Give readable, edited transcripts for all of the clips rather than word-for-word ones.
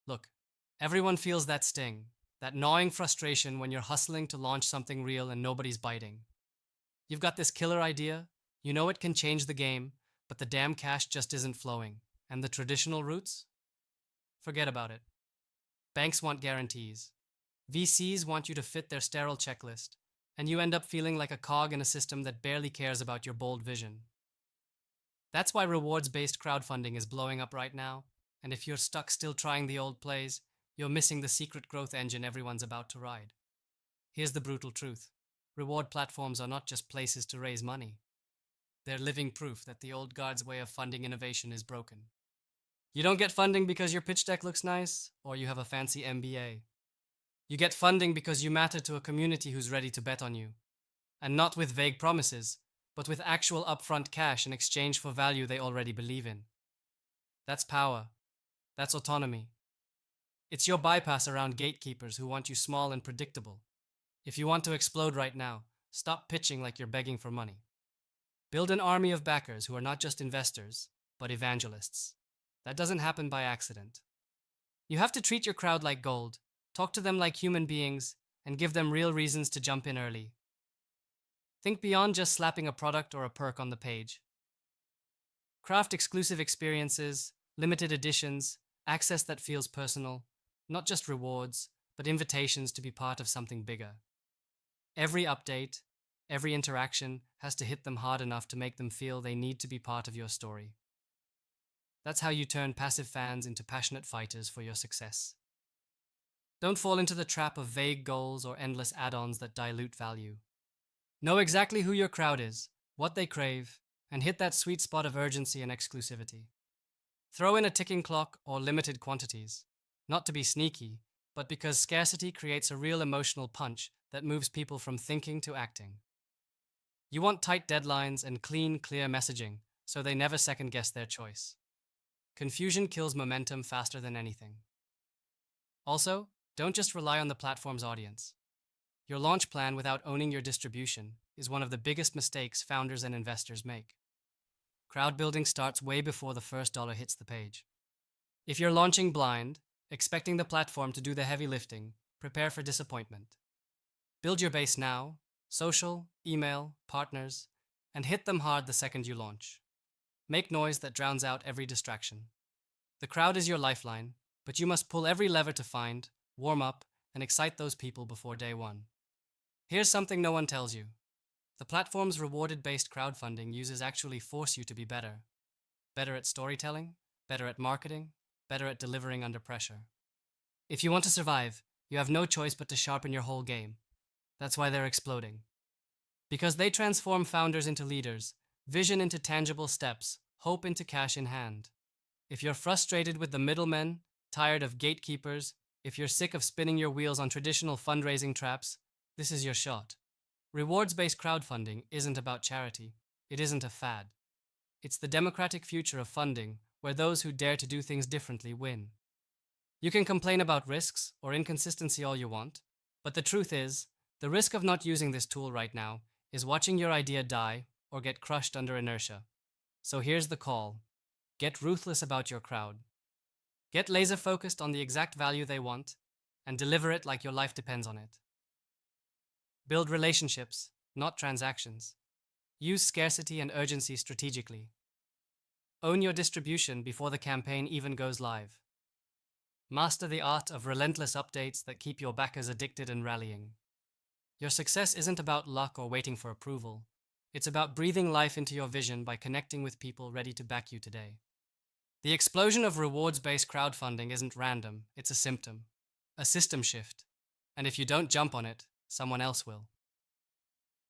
Look, everyone feels that sting, that gnawing frustration when you're hustling to launch something real and nobody's biting. You've got this killer idea, you know it can change the game, but the damn cash just isn't flowing. And the traditional routes? Forget about it. Banks want guarantees. VCs want you to fit their sterile checklist, and you end up feeling like a cog in a system that barely cares about your bold vision. That's why rewards based crowdfunding is blowing up right now, and if you're stuck still trying the old plays, you're missing the secret growth engine everyone's about to ride. Here's the brutal truth: reward platforms are not just places to raise money, they're living proof that the old guard's way of funding innovation is broken. You don't get funding because your pitch deck looks nice or you have a fancy MBA. You get funding because you matter to a community who's ready to bet on you. And not with vague promises, but with actual upfront cash in exchange for value they already believe in. That's power. That's autonomy. It's your bypass around gatekeepers who want you small and predictable. If you want to explode right now, stop pitching like you're begging for money. Build an army of backers who are not just investors, but evangelists. That doesn't happen by accident. You have to treat your crowd like gold, talk to them like human beings, and give them real reasons to jump in early. Think beyond just slapping a product or a perk on the page. Craft exclusive experiences, limited editions, access that feels personal, not just rewards, but invitations to be part of something bigger. Every update, every interaction has to hit them hard enough to make them feel they need to be part of your story. That's how you turn passive fans into passionate fighters for your success. Don't fall into the trap of vague goals or endless add-ons that dilute value. Know exactly who your crowd is, what they crave, and hit that sweet spot of urgency and exclusivity. Throw in a ticking clock or limited quantities, not to be sneaky, but because scarcity creates a real emotional punch that moves people from thinking to acting. You want tight deadlines and clean, clear messaging, so they never second-guess their choice. Confusion kills momentum faster than anything. Also, don't just rely on the platform's audience. Your launch plan without owning your distribution is one of the biggest mistakes founders and investors make. Crowd building starts way before the first dollar hits the page. If you're launching blind, expecting the platform to do the heavy lifting, prepare for disappointment. Build your base now, social, email, partners, and hit them hard the second you launch. Make noise that drowns out every distraction. The crowd is your lifeline, but you must pull every lever to find, warm up, and excite those people before day one. Here's something no one tells you. The platform's rewarded-based crowdfunding uses actually force you to be better. Better at storytelling, better at marketing, better at delivering under pressure. If you want to survive, you have no choice but to sharpen your whole game. That's why they're exploding. Because they transform founders into leaders, vision into tangible steps, hope into cash in hand. If you're frustrated with the middlemen, tired of gatekeepers, if you're sick of spinning your wheels on traditional fundraising traps, this is your shot. Rewards-based crowdfunding isn't about charity. It isn't a fad. It's the democratic future of funding, where those who dare to do things differently win. You can complain about risks or inconsistency all you want, but the truth is, the risk of not using this tool right now is watching your idea die or get crushed under inertia. So here's the call. Get ruthless about your crowd. Get laser focused on the exact value they want and deliver it like your life depends on it. Build relationships, not transactions. Use scarcity and urgency strategically. Own your distribution before the campaign even goes live. Master the art of relentless updates that keep your backers addicted and rallying. Your success isn't about luck or waiting for approval. It's about breathing life into your vision by connecting with people ready to back you today. The explosion of rewards-based crowdfunding isn't random, it's a symptom, a system shift. And if you don't jump on it, someone else will.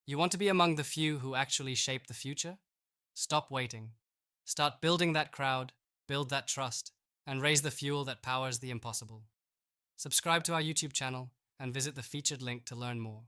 You want to be among the few who actually shape the future? Stop waiting. Start building that crowd, build that trust, and raise the fuel that powers the impossible. Subscribe to our YouTube channel and visit the featured link to learn more.